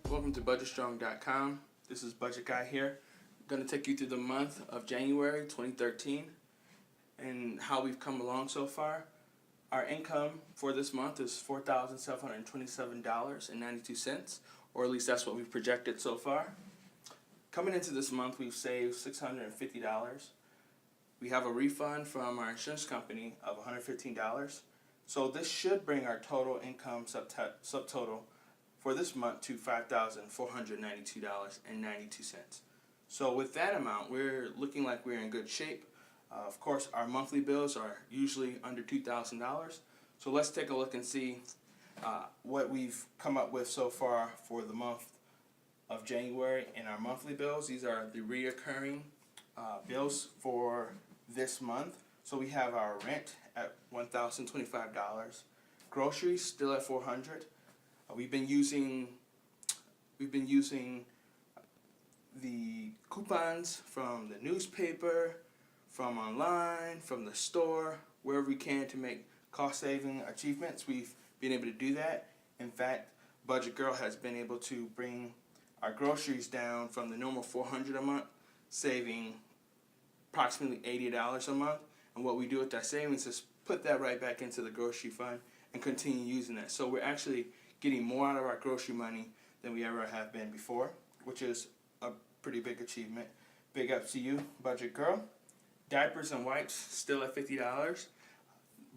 Welcome to BudgetStrong.com. This is Budget Guy here. I'm going to take you through the month of January 2013 and how we've come along so far. Our income for this month is $4,727.92, or at least that's what we've projected so far. Coming into this month, we've saved $650. We have a refund from our insurance company of $115. So this should bring our total income subtotal for this month to $5,492.92. So with that amount, we're looking like we're in good shape. Of course, our monthly bills are usually under $2,000. So let's take a look and see what we've come up with so far for the month of January in our monthly bills. These are the reoccurring bills for this month. So we have our rent at $1,025, groceries still at $400. We've been using the coupons from the newspaper, from online, from the store, wherever we can to make cost-saving achievements. We've been able to do that. In fact, Budget Girl has been able to bring our groceries down from the normal $400 a month, saving approximately $80 a month. And what we do with that savings is put that right back into the grocery fund and continue using that. So we're actually getting more out of our grocery money than we ever have been before, which is a pretty big achievement. Big up to you, Budget Girl. Diapers and wipes still at $50.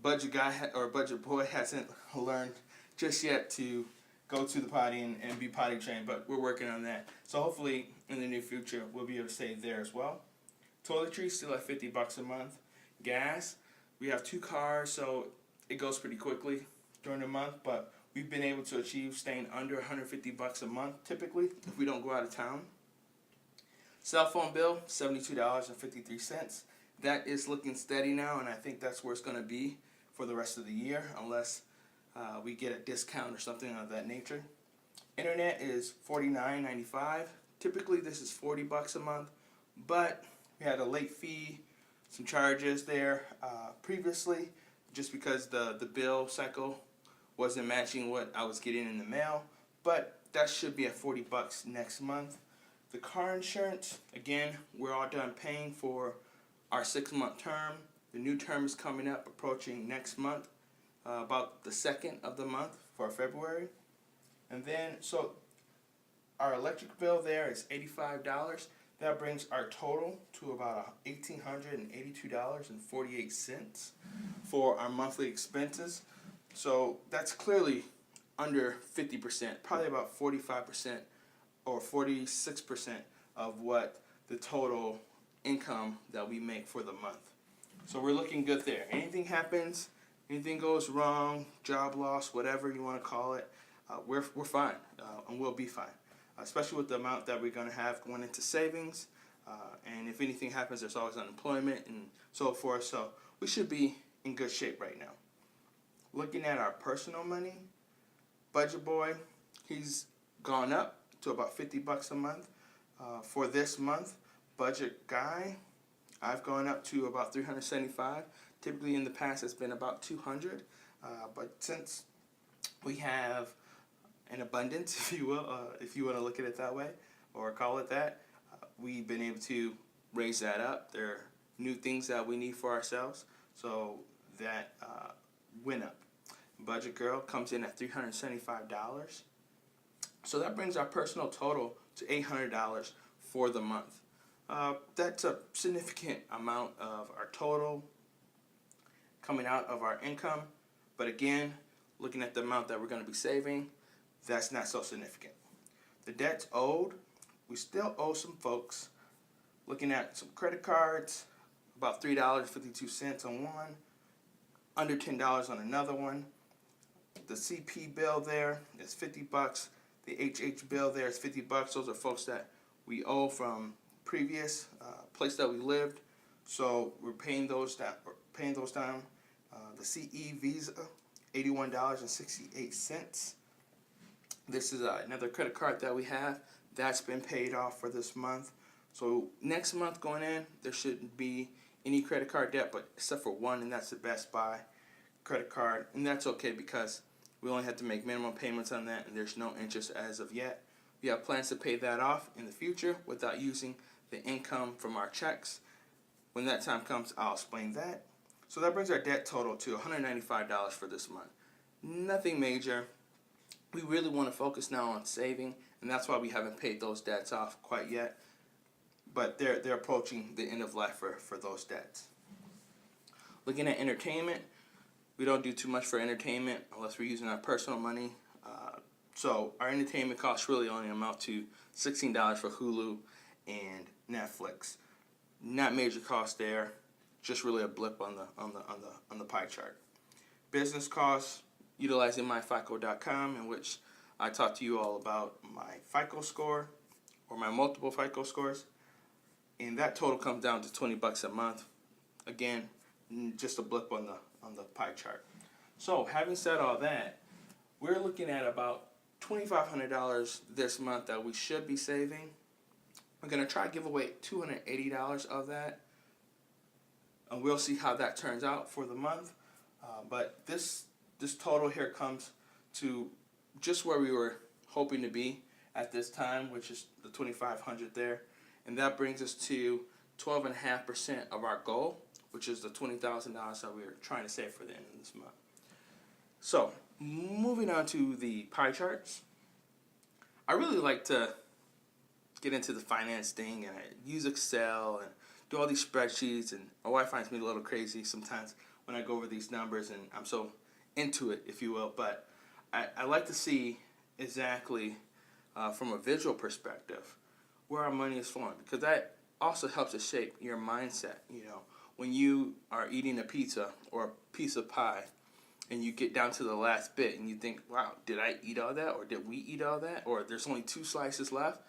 Budget Guy or Budget Boy hasn't learned just yet to go to the potty and be potty trained, but we're working on that. So hopefully in the near future we'll be able to save there as well. Toiletries still at $50 a month. Gas, we have 2 cars, so it goes pretty quickly during the month, but we've been able to achieve staying under $150 a month typically if we don't go out of town. Cell phone bill, $72.53. That is looking steady now, and I think that's where it's going to be for the rest of the year, unless we get a discount or something of that nature. Internet is $49.95. Typically this is $40 a month, but we had a late fee, some charges there previously, just because the bill cycle wasn't matching what I was getting in the mail, but that should be at $40 next month. The car insurance, again, we're all done paying for our 6-month term. The new term is coming up, approaching next month, about the 2nd of the month for February. And then, so our electric bill there is $85. That brings our total to about $1,882.48 for our monthly expenses. So that's clearly under 50%, probably about 45% or 46% of what the total income that we make for the month. So we're looking good there. Anything happens, anything goes wrong, job loss, whatever you want to call it, we're fine, and we'll be fine. Especially with the amount that we're going to have going into savings, and if anything happens, there's always unemployment and so forth. So we should be in good shape right now. Looking at our personal money, Budget Boy, he's gone up to about $50 a month. For this month, Budget Guy, I've gone up to about $375. Typically in the past it's been about $200, but since we have an abundance, if you will, if you want to look at it that way or call it that, we've been able to raise that up. There are new things that we need for ourselves, so that went up. Budget Girl comes in at $375. So that brings our personal total to $800 for the month. That's a significant amount of our total coming out of our income. But again, looking at the amount that we're going to be saving, that's not so significant. The debts owed, we still owe some folks. Looking at some credit cards, about $3.52 on one, under $10 on another one. The CP bill there is $50. The HH bill there is $50. Those are folks that we owe from previous place that we lived, so we're paying those down. The CE Visa, $81.68. This is another credit card that we have that's been paid off for this month. So next month going in, there shouldn't be any credit card debt, but except for one, and that's the Best Buy credit card, and that's okay because we only have to make minimum payments on that, and there's no interest as of yet. We have plans to pay that off in the future without using the income from our checks. When that time comes, I'll explain that. So that brings our debt total to $195 for this month. Nothing major. We really want to focus now on saving, and that's why we haven't paid those debts off quite yet. But they're approaching the end of life for those debts. Looking at entertainment, we don't do too much for entertainment unless we're using our personal money. So our entertainment costs really only amount to $16 for Hulu and Netflix. Not major cost there, just really a blip on the pie chart. Business costs, utilizing myfico.com, in which I talk to you all about my FICO score or my multiple FICO scores, and that total comes down to $20 a month. Again, just a blip on the pie chart. So having said all that, we're looking at about $2,500 this month that we should be saving. I'm going to try to give away $280 of that, and we'll see how that turns out for the month. But this total here comes to just where we were hoping to be at this time, which is the $2,500 there, and that brings us to 12.5% of our goal, which is the $20,000 that we are trying to save for the end of this month. So, moving on to the pie charts. I really like to get into the finance thing, and I use Excel and do all these spreadsheets, and my wife finds me a little crazy sometimes when I go over these numbers, and I'm so into it, if you will. But I like to see exactly from a visual perspective where our money is flowing, because that also helps to shape your mindset. You know, when you are eating a pizza or a piece of pie, and you get down to the last bit, and you think, wow, did I eat all that, or did we eat all that, or there's only 2 slices left?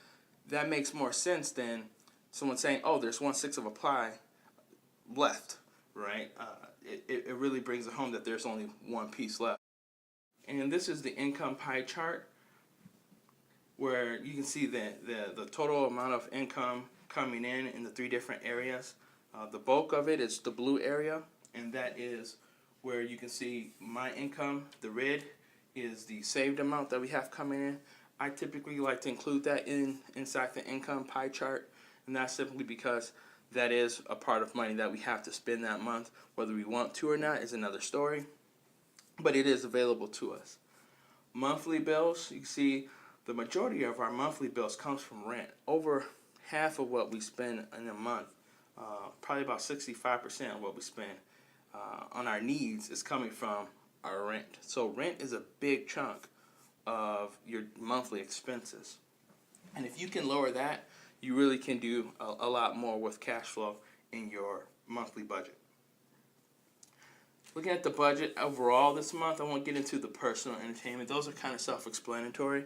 That makes more sense than someone saying, oh, there's 1/6 of a pie left, right? It really brings it home that there's only one piece left. And this is the income pie chart, where you can see the total amount of income coming in the 3 different areas. The bulk of it is the blue area, and that is where you can see my income. The red is the saved amount that we have coming in. I typically like to include that inside the income pie chart, and that's simply because that is a part of money that we have to spend that month. Whether we want to or not is another story, but it is available to us. Monthly bills, you can see the majority of our monthly bills comes from rent. Over half of what we spend in a month, probably about 65% of what we spend on our needs is coming from our rent. So rent is a big chunk of your monthly expenses. And if you can lower that, you really can do a lot more with cash flow in your monthly budget. Looking at the budget overall this month, I won't get into the personal entertainment. Those are kind of self-explanatory.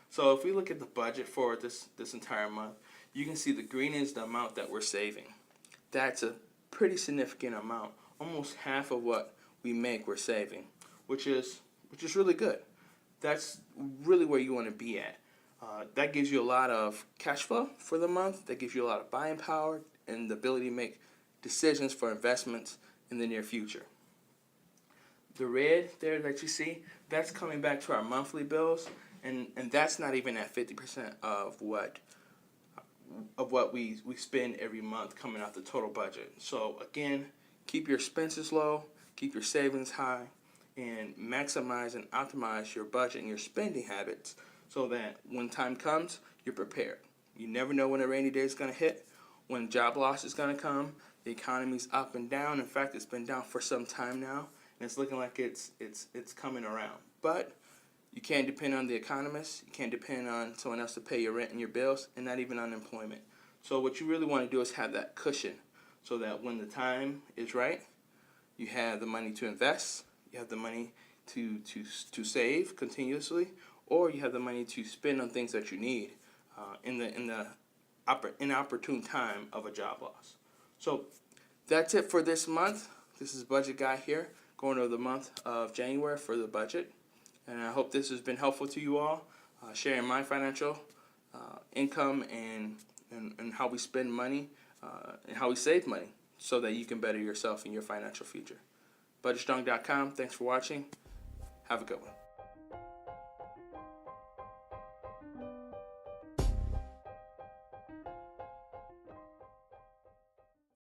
So if we look at the budget for this entire month, you can see the green is the amount that we're saving. That's a pretty significant amount. Almost half of what we make we're saving, which is really good. That's really where you want to be at. That gives you a lot of cash flow for the month. That gives you a lot of buying power and the ability to make decisions for investments in the near future. The red there that you see, that's coming back to our monthly bills, and that's not even at 50% of what we spend every month coming out the total budget. So again, keep your expenses low, keep your savings high, and maximize and optimize your budget and your spending habits so that when time comes, you're prepared. You never know when a rainy day is going to hit, when job loss is going to come. The economy's up and down. In fact, it's been down for some time now, and it's looking like it's coming around. But you can't depend on the economists. You can't depend on someone else to pay your rent and your bills, and not even unemployment. So what you really want to do is have that cushion so that when the time is right, you have the money to invest, you have the money to save continuously, or you have the money to spend on things that you need in the inopportune time of a job loss. So that's it for this month. This is Budget Guy here, going over the month of January for the budget. And I hope this has been helpful to you all, sharing my financial income and how we spend money and how we save money so that you can better yourself in your financial future. BudgetStrong.com. Thanks for watching. Have a good one.